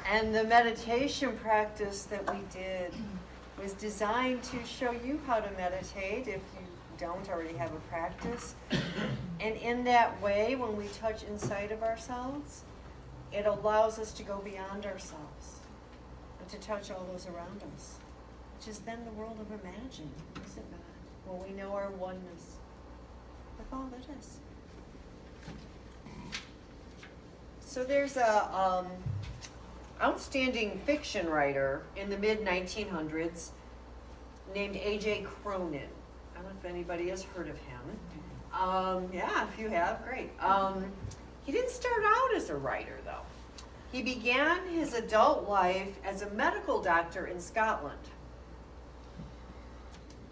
And the meditation practice that we did was designed to show you how to meditate if you don't already have a practice. And in that way, when we touch inside of ourselves, it allows us to go beyond ourselves and to touch all those around us, which is then the world of imagining, is it not? When we know our oneness with all that is. So there's a outstanding fiction writer in the mid-1900s named A.J. Cronin. I don't know if anybody has heard of him. Yeah, if you have, great. He didn't start out as a writer, though. He began his adult life as a medical doctor in Scotland.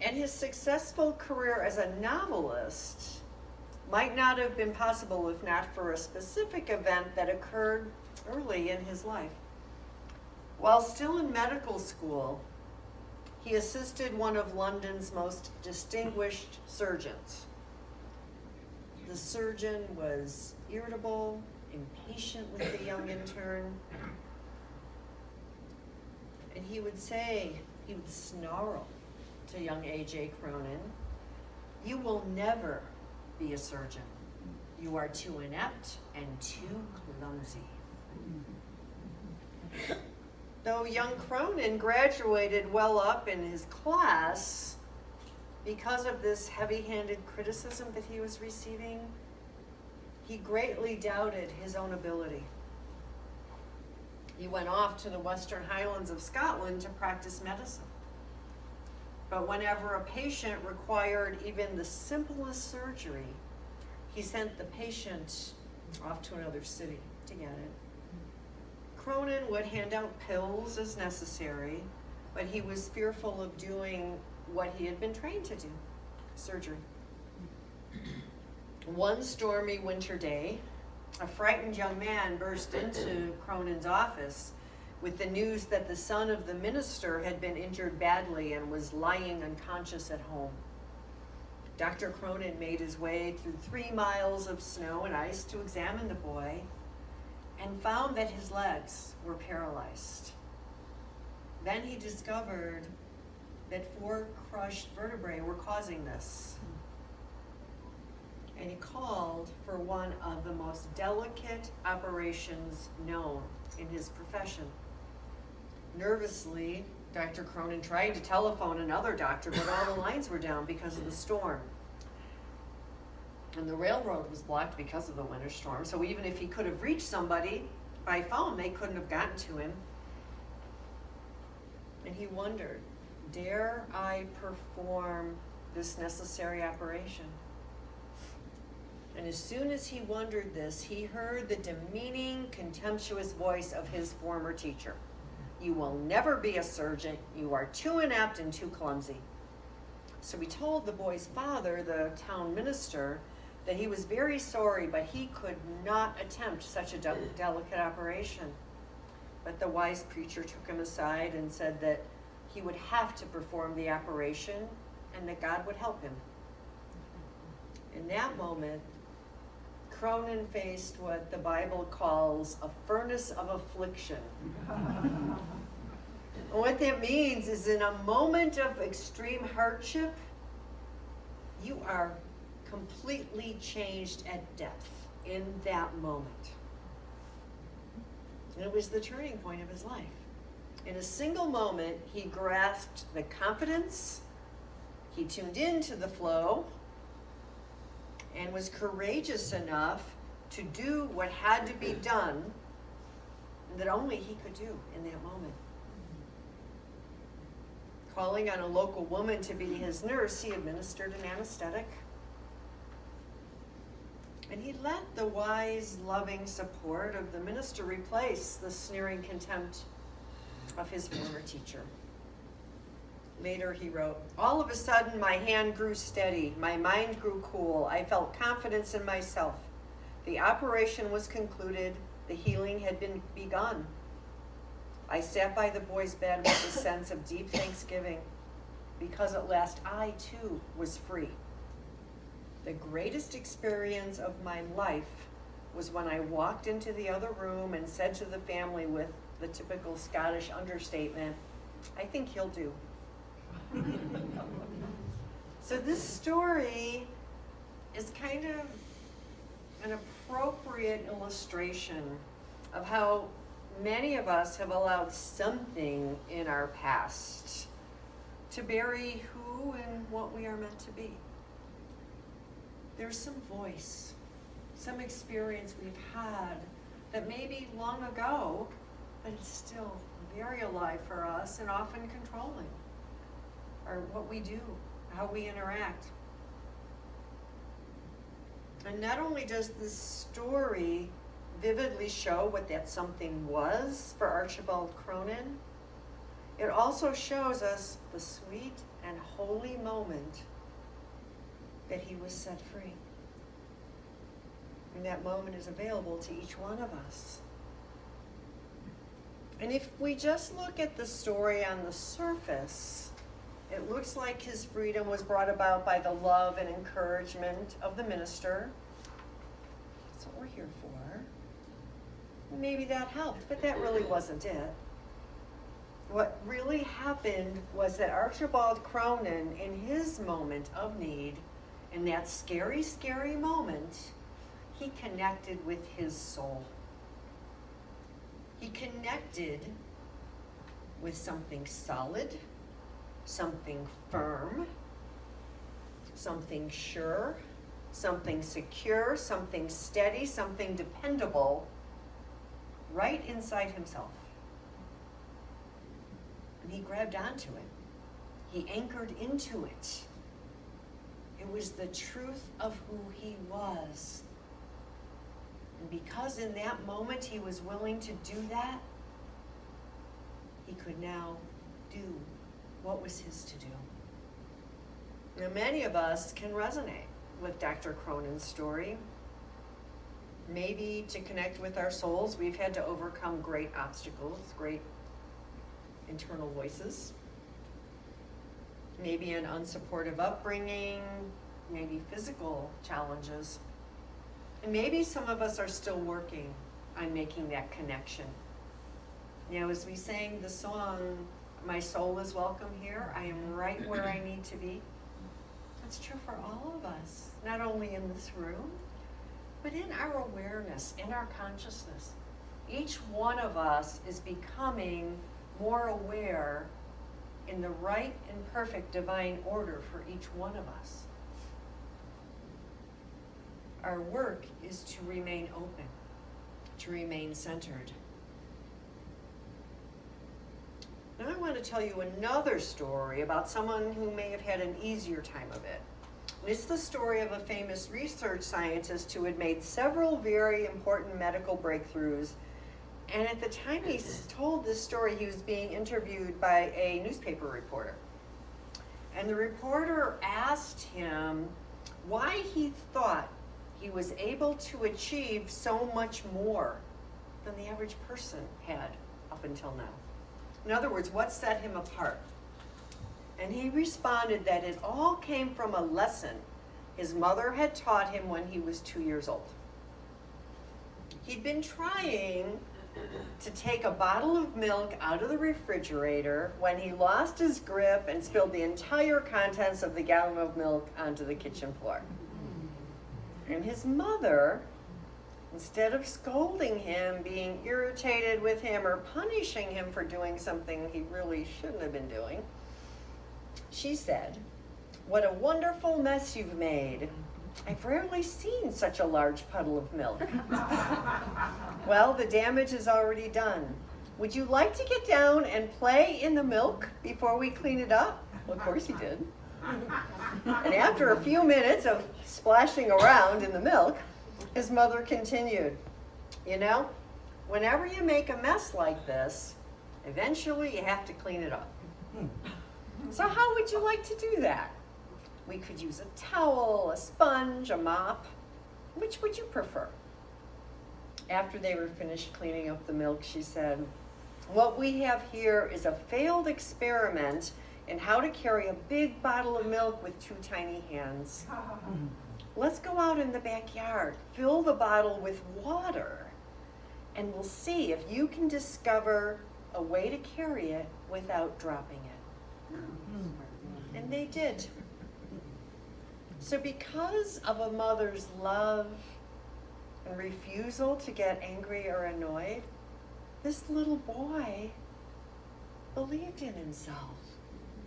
And his successful career as a novelist might not have been possible if not for a specific event that occurred early in his life. While still in medical school, he assisted one of London's most distinguished surgeons. The surgeon was irritable, impatient with the young intern, and he would snarl to young A.J. Cronin, "You will never be a surgeon. You are too inept and too clumsy." Though young Cronin graduated well up in his class, because of this heavy-handed criticism that he was receiving, he greatly doubted his own ability. He went off to the Western Highlands of Scotland to practice medicine. But whenever a patient required even the simplest surgery, he sent the patient off to another city to get it. Cronin would hand out pills as necessary, but he was fearful of doing what he had been trained to do, surgery. One stormy winter day, a frightened young man burst into Cronin's office with the news that the son of the minister had been injured badly and was lying unconscious at home. Dr. Cronin made his way through 3 miles of snow and ice to examine the boy and found that his legs were paralyzed. Then he discovered that 4 crushed vertebrae were causing this. And he called for one of the most delicate operations known in his profession. Nervously, Dr. Cronin tried to telephone another doctor, but all the lines were down because of the storm. And the railroad was blocked because of the winter storm, so even if he could have reached somebody by phone, they couldn't have gotten to him. And he wondered, dare I perform this necessary operation? And as soon as he wondered this, he heard the demeaning, contemptuous voice of his former teacher. "You will never be a surgeon. You are too inept and too clumsy." So he told the boy's father, the town minister, that he was very sorry, but he could not attempt such a delicate operation. But the wise preacher took him aside and said that he would have to perform the operation and that God would help him. In that moment, Cronin faced what the Bible calls a furnace of affliction. And what that means is in a moment of extreme hardship, you are completely changed at depth in that moment. And it was the turning point of his life. In a single moment, he grasped the confidence, he tuned into the flow, and was courageous enough to do what had to be done that only he could do in that moment. Calling on a local woman to be his nurse, he administered an anesthetic. And he let the wise, loving support of the minister replace the sneering contempt of his former teacher. Later he wrote, "All of a sudden my hand grew steady, my mind grew cool, I felt confidence in myself. The operation was concluded, the healing had been begun. I sat by the boy's bed with a sense of deep thanksgiving, because at last I too was free. The greatest experience of my life was when I walked into the other room and said to the family with the typical Scottish understatement, "I think he'll do." So this story is kind of an appropriate illustration of how many of us have allowed something in our past to bury who and what we are meant to be. There's some voice, some experience we've had that may be long ago, but it's still very alive for us and often controlling or what we do, how we interact. And not only does this story vividly show what that something was for Archibald Cronin, it also shows us the sweet and holy moment that he was set free. And that moment is available to each one of us. And if we just look at the story on the surface, it looks like his freedom was brought about by the love and encouragement of the minister. That's what we're here for. Maybe that helped, but that really wasn't it. What really happened was that Archibald Cronin, in his moment of need, in that scary, scary moment, he connected with his soul. He connected with something solid, something firm, something sure, something secure, something steady, something dependable, right inside himself. And he grabbed onto it. He anchored into it. It was the truth of who he was. And because in that moment he was willing to do that, he could now do what was his to do. Now, many of us can resonate with Dr. Cronin's story. Maybe to connect with our souls, we've had to overcome great obstacles, great internal voices. Maybe an unsupportive upbringing, maybe physical challenges. And maybe some of us are still working on making that connection. You know, as we sang the song, "My soul is welcome here, I am right where I need to be." That's true for all of us, not only in this room, but in our awareness, in our consciousness. Each one of us is becoming more aware in the right and perfect divine order for each one of us. Our work is to remain open, to remain centered. Now I want to tell you another story about someone who may have had an easier time of it. And it's the story of a famous research scientist who had made several very important medical breakthroughs. And at the time he told this story, he was being interviewed by a newspaper reporter. And the reporter asked him why he thought he was able to achieve so much more than the average person had up until now. In other words, what set him apart? And he responded that it all came from a lesson his mother had taught him when he was 2 years old. He'd been trying to take a bottle of milk out of the refrigerator when he lost his grip and spilled the entire contents of the gallon of milk onto the kitchen floor. And his mother, instead of scolding him, being irritated with him, or punishing him for doing something he really shouldn't have been doing, she said, "What a wonderful mess you've made. I've rarely seen such a large puddle of milk." "Well, the damage is already done. Would you like to get down and play in the milk before we clean it up?" Well, of course he did. And after a few minutes of splashing around in the milk, his mother continued, "You know, whenever you make a mess like this, eventually you have to clean it up. So how would you like to do that? We could use a towel, a sponge, a mop. Which would you prefer?" After they were finished cleaning up the milk, she said, "What we have here is a failed experiment in how to carry a big bottle of milk with 2 tiny hands. let's go out in the backyard, fill the bottle with water, and we'll see if you can discover a way to carry it without dropping it. And they did. So because of a mother's love and refusal to get angry or annoyed, this little boy believed in himself.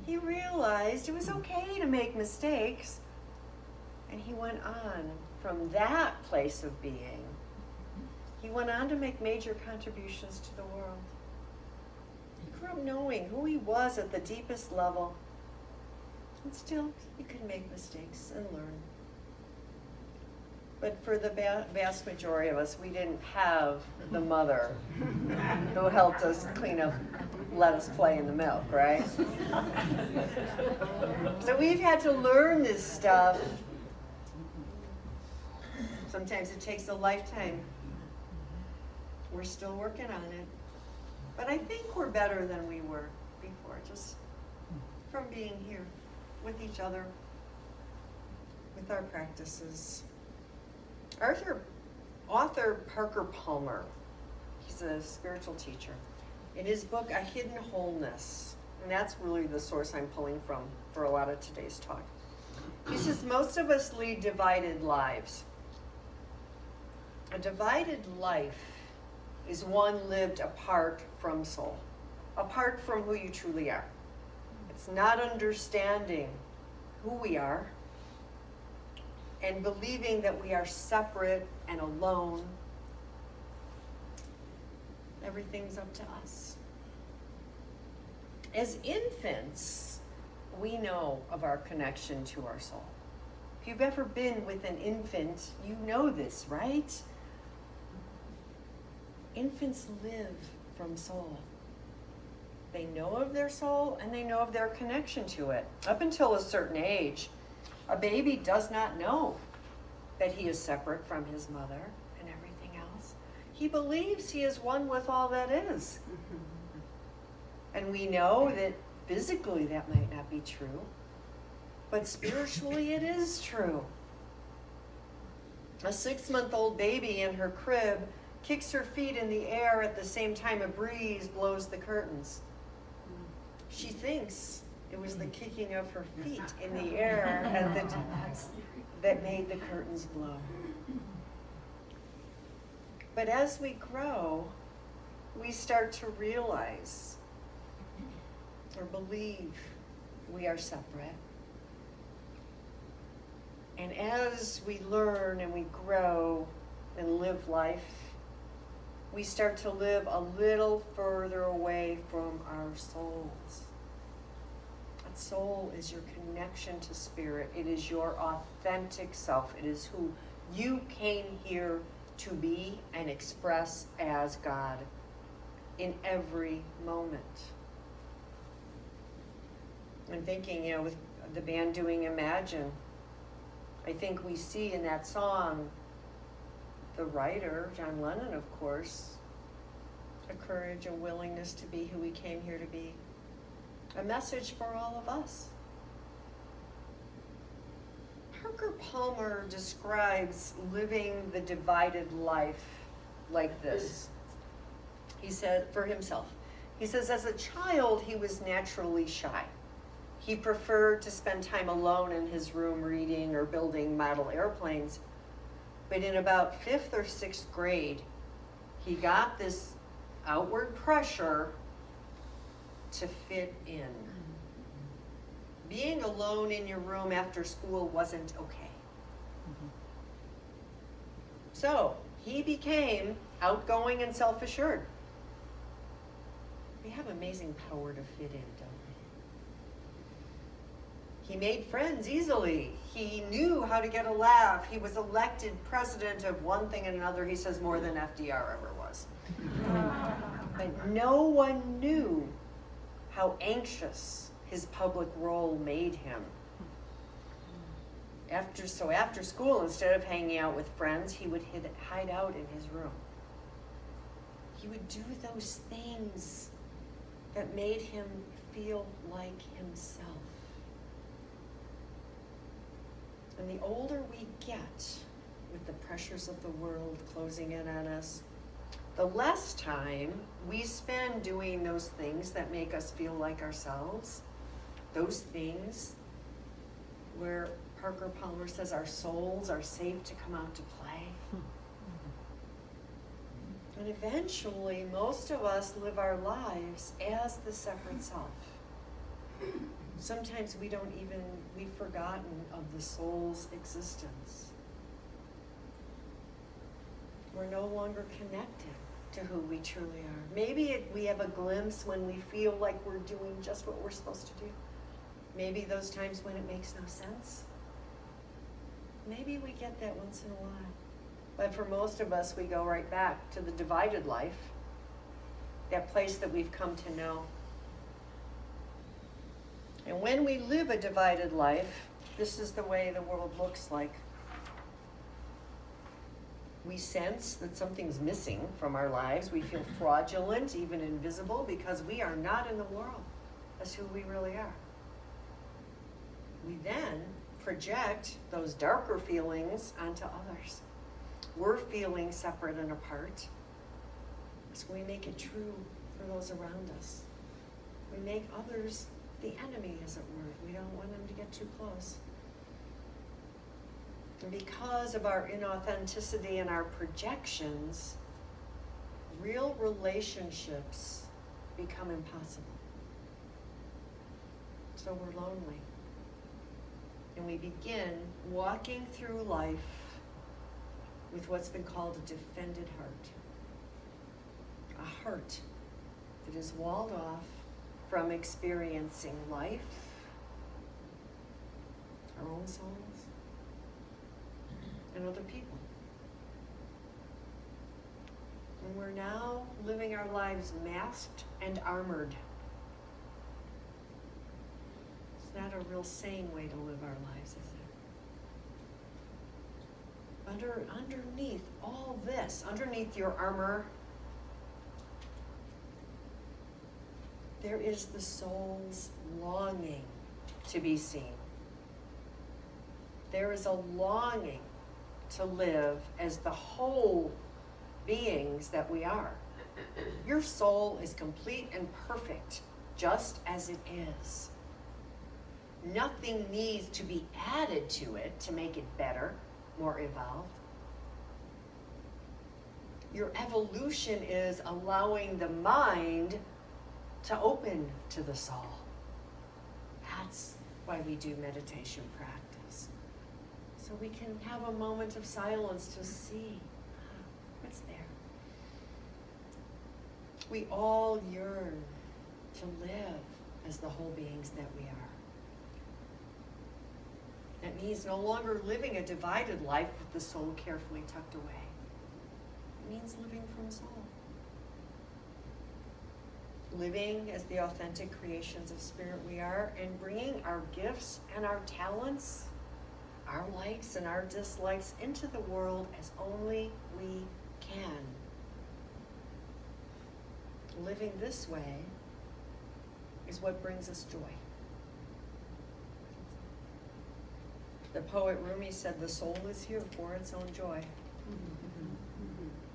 He realized it was okay to make mistakes, and he went on from that place of being. He went on to make major contributions to the world. He grew up knowing who he was at the deepest level, and still he could make mistakes and learn. But for the vast majority of us, we didn't have the mother who helped us clean up, let us play in the milk, right? So we've had to learn this stuff. Sometimes it takes a lifetime. We're still working on it. But I think we're better than we were before, just from being here with each other, with our practices. Author Parker Palmer, he's a spiritual teacher. In his book, A Hidden Wholeness, and that's really the source I'm pulling from for a lot of today's talk. He says, most of us lead divided lives. A divided life is one lived apart from soul, apart from who you truly are. It's not understanding who we are and believing that we are separate and alone. Everything's up to us. As infants, we know of our connection to our soul. If you've ever been with an infant, you know this, right? Infants live from soul. They know of their soul and they know of their connection to it. Up until a certain age, a baby does not know that he is separate from his mother and everything else. He believes he is one with all that is. And we know that physically that might not be true, but spiritually it is true. A 6-month-old baby in her crib kicks her feet in the air at the same time a breeze blows the curtains. She thinks it was the kicking of her feet in the air that made the curtains blow. But as we grow, we start to realize or believe we are separate. And as we learn and we grow and live life, we start to live a little further away from our souls. That soul is your connection to spirit. It is your authentic self. It is who you came here to be and express as God in every moment. I'm thinking, with the band doing Imagine, I think we see in that song the writer, John Lennon, of course, a courage and willingness to be who we came here to be. A message for all of us. Parker Palmer describes living the divided life like this. He said, for himself, he says, as a child, he was naturally shy. He preferred to spend time alone in his room reading or building model airplanes. But in about 5th or 6th grade, he got this outward pressure to fit in. Being alone in your room after school wasn't okay. So he became outgoing and self-assured. We have amazing power to fit in, don't we? He made friends easily. He knew how to get a laugh. He was elected president of one thing and another, he says, more than FDR ever was. But no one knew how anxious his public role made him. After school, instead of hanging out with friends, he would hide out in his room. He would do those things that made him feel like himself. And the older we get, with the pressures of the world closing in on us, the less time we spend doing those things that make us feel like ourselves, those things where Parker Palmer says our souls are safe to come out to play. And eventually, most of us live our lives as the separate self. Sometimes we've forgotten of the soul's existence. We're no longer connected to who we truly are. Maybe we have a glimpse when we feel like we're doing just what we're supposed to do. Maybe those times when it makes no sense. Maybe we get that once in a while. But for most of us, we go right back to the divided life, that place that we've come to know. And when we live a divided life, this is the way the world looks like. We sense that something's missing from our lives. We feel fraudulent, even invisible, because we are not in the world as who we really are. We then project those darker feelings onto others. We're feeling separate and apart. So we make it true for those around us. We make others the enemy, as it were. We don't want them to get too close. And because of our inauthenticity and our projections, real relationships become impossible. So we're lonely. And we begin walking through life with what's been called a defended heart. A heart that is walled off from experiencing life, our own souls, and other people. And we're now living our lives masked and armored. It's not a real sane way to live our lives, is it? Underneath all this, underneath your armor, there is the soul's longing to be seen. There is a longing to live as the whole beings that we are. Your soul is complete and perfect, just as it is. Nothing needs to be added to it to make it better, more evolved. Your evolution is allowing the mind to open to the soul. That's why we do meditation practice. So we can have a moment of silence to see what's there. We all yearn to live as the whole beings that we are. That means no longer living a divided life with the soul carefully tucked away. It means living from soul. Living as the authentic creations of spirit we are, and bringing our gifts and our talents, our likes and our dislikes into the world as only we can. Living this way is what brings us joy. The poet Rumi said, the soul is here for its own joy.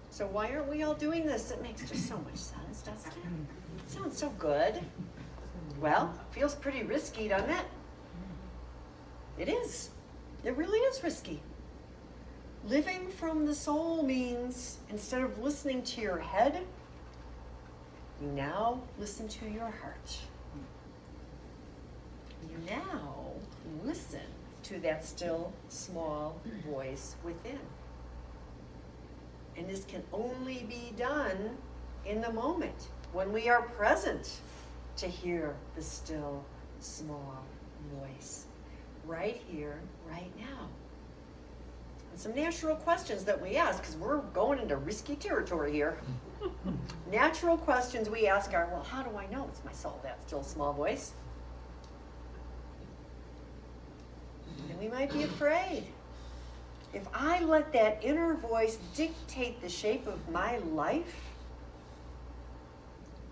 So why aren't we all doing this? It makes just so much sense, doesn't it? It sounds so good. Well, feels pretty risky, doesn't it? It is. It really is risky. Living from the soul means instead of listening to your head, you now listen to your heart. You now listen to that still, small voice within. And this can only be done in the moment, when we are present to hear the still, small voice. Right here, right now. And some natural questions that we ask, because we're going into risky territory here. Natural questions we ask are, well, how do I know it's my soul, that still, small voice? And we might be afraid. If I let that inner voice dictate the shape of my life,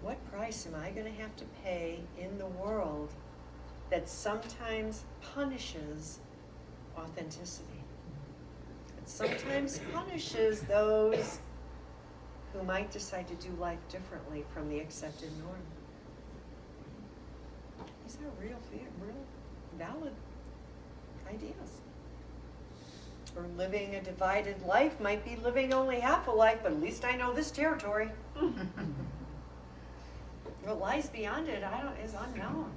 what price am I going to have to pay in the world that sometimes punishes authenticity. It sometimes punishes those who might decide to do life differently from the accepted norm. These are real valid ideas. Or living a divided life might be living only half a life, but at least I know this territory. What lies beyond it is unknown.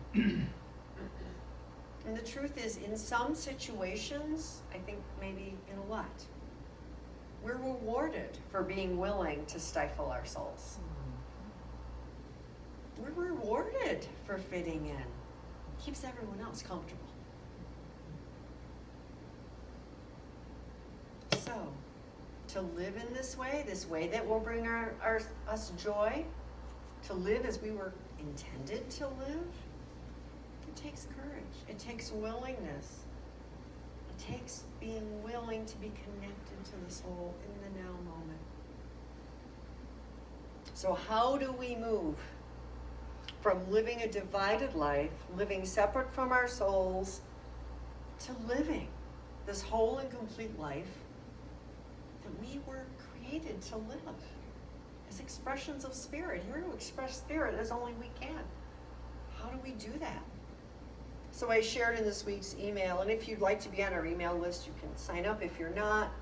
And the truth is, in some situations, I think maybe in a lot, we're rewarded for being willing to stifle our souls. We're rewarded for fitting in. Keeps everyone else comfortable. So, to live in this way that will bring us joy, to live as we were intended to live, it takes courage. It takes willingness. It takes being willing to be connected to the soul in the now moment. So how do we move from living a divided life, living separate from our souls, to living this whole and complete life that we were created to live as expressions of spirit? Here to express spirit as only we can. How do we do that? So I shared in this week's email, and if you'd like to be on our email list, you can sign up. If you're not,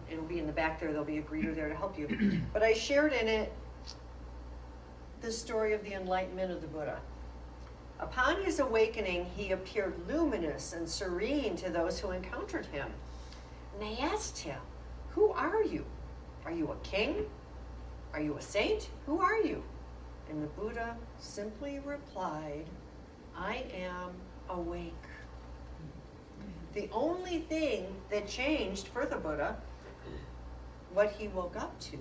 it'll be in the back there. There'll be a greeter there to help you. But I shared in it the story of the enlightenment of the Buddha. Upon his awakening, he appeared luminous and serene to those who encountered him. And they asked him, "Who are you? Are you a king? Are you a saint? Who are you?" And the Buddha simply replied, "I am awake." The only thing that changed for the Buddha, what he woke up to,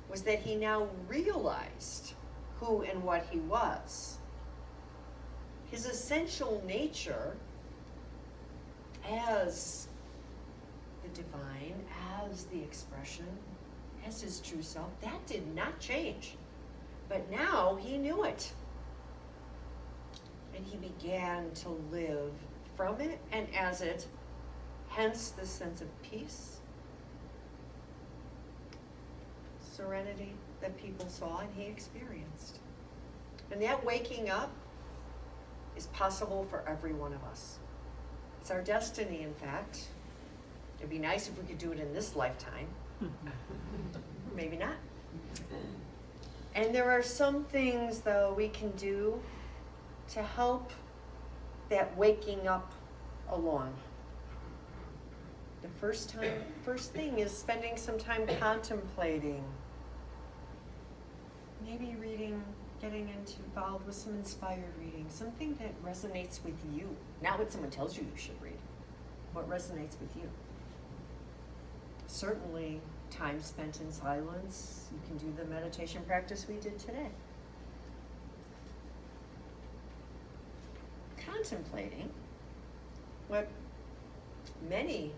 was that he now realized who and what he was. His essential nature as the divine, as the expression, as his true self, that did not change. But now he knew it. And he began to live from it and as it, hence the sense of peace, serenity that people saw and he experienced. And that waking up is possible for every one of us. It's our destiny, in fact. It'd be nice if we could do it in this lifetime. Maybe not. And there are some things, though, we can do to help that waking up along. The first thing is spending some time contemplating. Maybe reading, getting involved with some inspired reading, something that resonates with you. Not what someone tells you should read, what resonates with you. Certainly, time spent in silence. You can do the meditation practice we did today. Contemplating what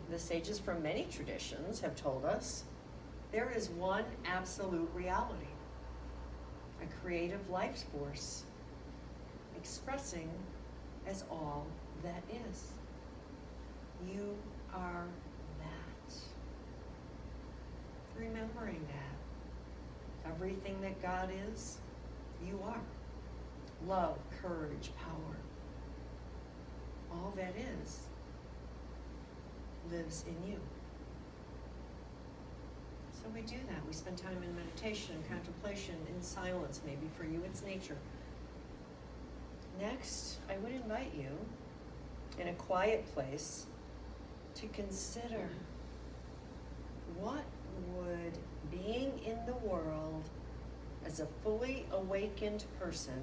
the sages from many traditions have told us, there is one absolute reality, a creative life force, expressing as all that is. You are that. Remembering that. Everything that God is, you are. Love, courage, power. All that is lives in you. So we do that. We spend time in meditation, contemplation, in silence. Maybe for you it's nature. Next, I would invite you in a quiet place to consider what would being in the world as a fully awakened person,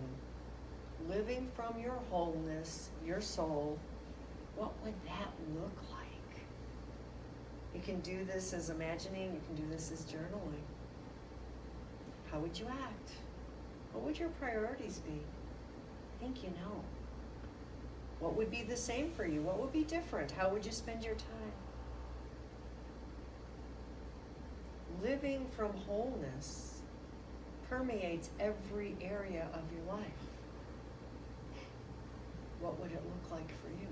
living from your wholeness, your soul, what would that look like? You can do this as imagining, you can do this as journaling. How would you act? What would your priorities be? I think you know. What would be the same for you? What would be different? How would you spend your time? Living from wholeness permeates every area of your life. What would it look like for you?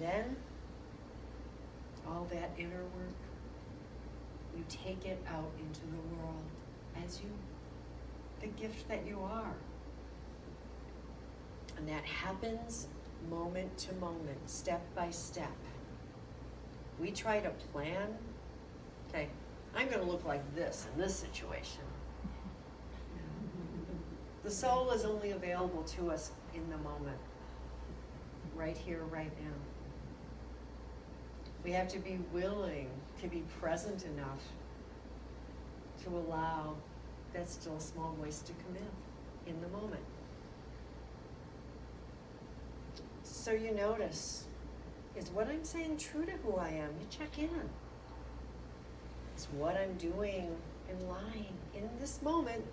then, all that inner work, you take it out into the world as you, the gift that you are. And that happens moment to moment, step by step. We try to plan, okay, I'm going to look like this in this situation. The soul is only available to us in the moment, right here, right now. We have to be willing to be present enough to allow that still small voice to come in the moment. So you notice, is what I'm saying true to who I am? You check in. Is what I'm doing in line in this moment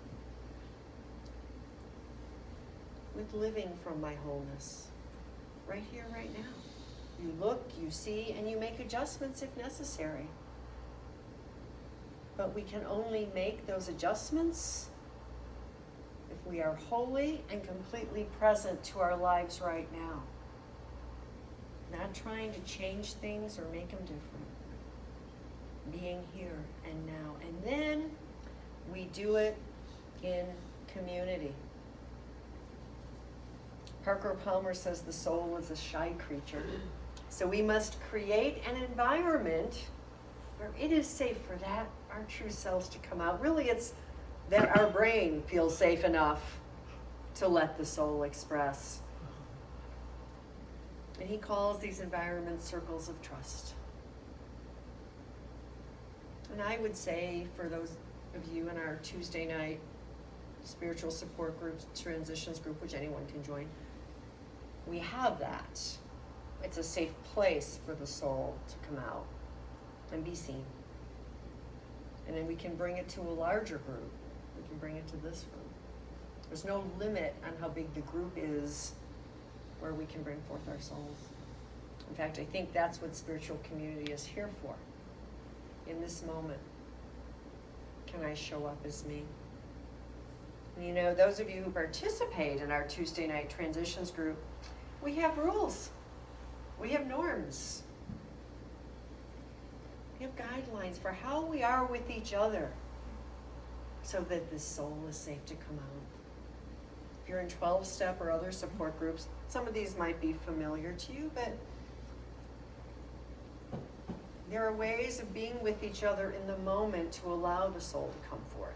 with living from my wholeness? Right here, right now. You look, you see, and you make adjustments if necessary. But we can only make those adjustments if we are wholly and completely present to our lives right now. Not trying to change things or make them different. Being here and now. And then we do it in community. Parker Palmer says the soul is a shy creature. So we must create an environment where it is safe for that, our true selves to come out. Really, it's that our brain feels safe enough to let the soul express. And he calls these environments circles of trust. And I would say for those of you in our Tuesday night spiritual support groups, transitions group, which anyone can join, we have that. It's a safe place for the soul to come out and be seen. And then we can bring it to a larger group. We can bring it to this group. There's no limit on how big the group is where we can bring forth our souls. In fact, I think that's what spiritual community is here for. In this moment, can I show up as me? And you know, those of you who participate in our Tuesday night transitions group, we have rules. We have norms. We have guidelines for how we are with each other so that the soul is safe to come out. If you're in 12-step or other support groups, some of these might be familiar to you, but there are ways of being with each other in the moment to allow the soul to come forth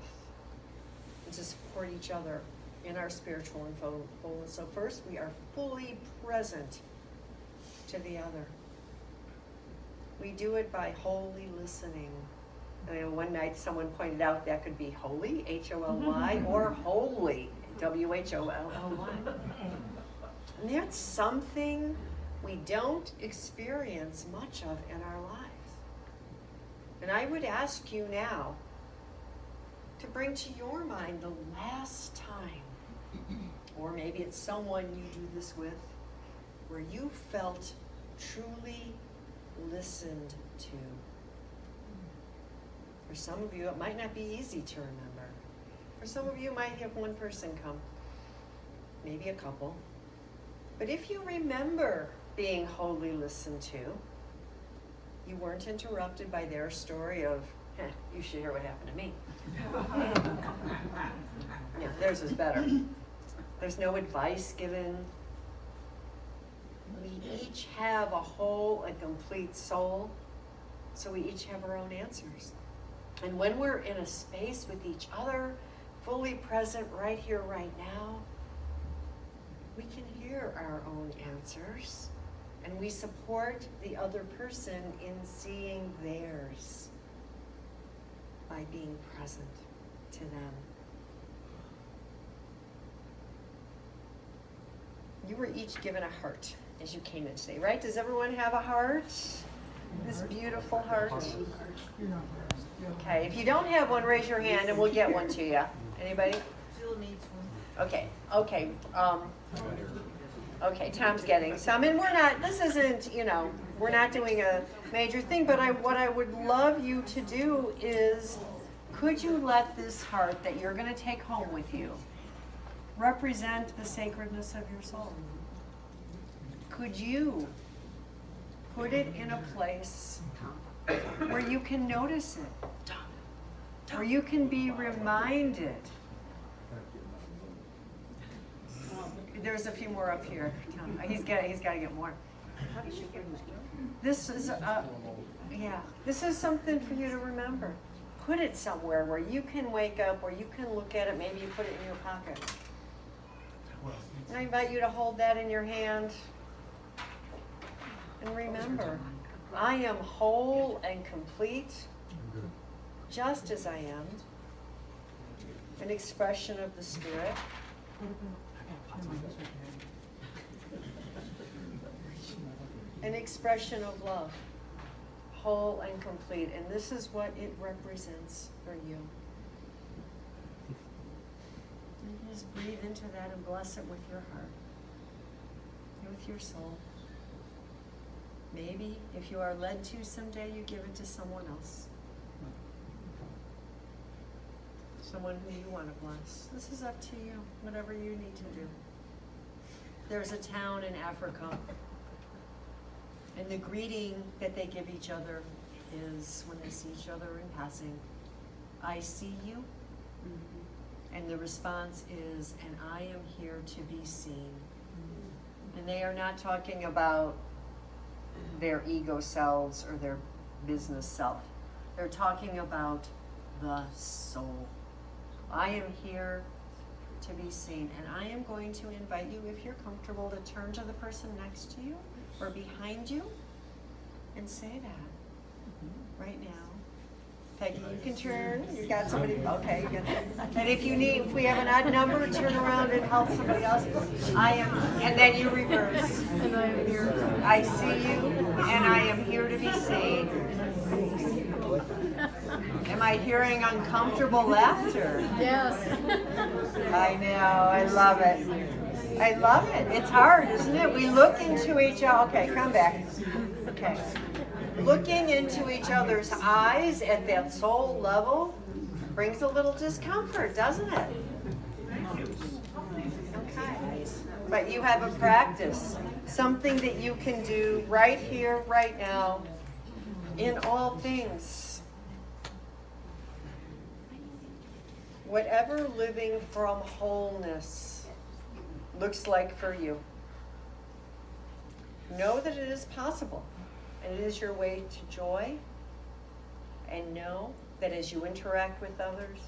and to support each other in our spiritual wholeness. So first, we are fully present to the other. We do it by wholly listening. I mean, one night someone pointed out that could be holy, H-O-L-Y, or holy, W-H-O-L-L-Y. And that's something we don't experience much of in our lives. And I would ask you now to bring to your mind the last time, or maybe it's someone you do this with, where you felt truly listened to. For some of you, it might not be easy to remember. For some of you, might have one person come, maybe a couple. But if you remember being wholly listened to, you weren't interrupted by their story of, you should hear what happened to me. Yeah, theirs was better. There's no advice given. We each have a whole and complete soul, so we each have our own answers. And when we're in a space with each other, fully present right here, right now, we can hear our own answers, and we support the other person in seeing theirs by being present to them. You were each given a heart as you came in today, right? Does everyone have a heart? This beautiful heart? Okay, if you don't have one, raise your hand and we'll get one to you. Anybody? Phil needs one. Okay, okay, Tom's getting some, and we're not, this isn't, we're not doing a major thing, but what I would love you to do is, could you let this heart that you're going to take home with you represent the sacredness of your soul? Could you Put it in a place where you can notice it, where you can be reminded. There's a few more up here. He's got to get more. This is this is something for you to remember. Put it somewhere where you can wake up, where you can look at it. Maybe you put it in your pocket. And I invite you to hold that in your hand and remember, I am whole and complete, just as I am, an expression of the Spirit. An expression of love, whole and complete. And this is what it represents for you. And just breathe into that and bless it with your heart, with your soul. Maybe if you are led to someday, you give it to someone else. Someone who you want to bless. This is up to you, whatever you need to do. There's a town in Africa, and the greeting that they give each other is when they see each other in passing, I see you. Mm-hmm. And the response is, and I am here to be seen. Mm-hmm. And they are not talking about their ego selves or their business self. They're talking about the soul. I am here to be seen. And I am going to invite you, if you're comfortable, to turn to the person next to you or behind you and say that right now. Peggy, you can turn. You got somebody. Okay, you got that. And if you need, if we have an odd number, turn around and help somebody else. I am, and then you reverse. And I am here. I see you, and I am here to be seen. Am I hearing uncomfortable laughter? Yes. I know. I love it. I love it. It's hard, isn't it? We look into each other. Okay, come back. Okay. Looking into each other's eyes at that soul level brings a little discomfort, doesn't it? Okay. But you have a practice, something that you can do right here, right now, in all things. Whatever living from wholeness looks like for you, know that it is possible. And it is your way to joy. And know that as you interact with others,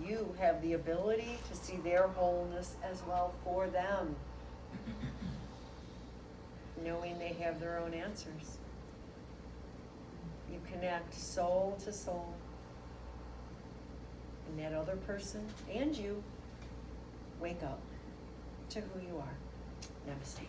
you have the ability to see their wholeness as well for them. Knowing they have their own answers. You connect soul to soul. And that other person and you wake up to who you are. Namaste.